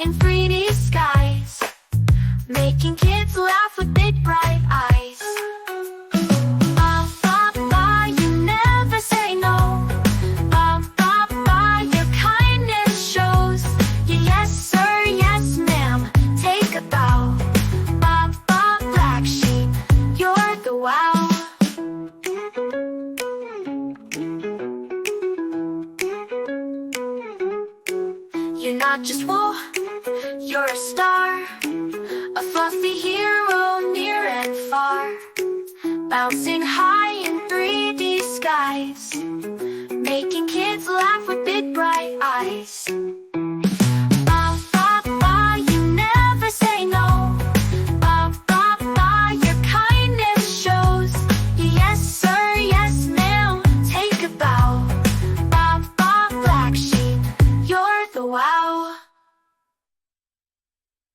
in 3D skies, making kids laugh with big bright eyes. Ba, ba, ba, you never say no. Ba, ba, ba, your kindness shows. Yes sir, yes ma'am, take a bow. Ba, ba, black sheep, you're the wow. You're not just wool, you're a star, a fluffy hero near and far, bouncing high in 3D skies, making kids laugh with big bright eyes.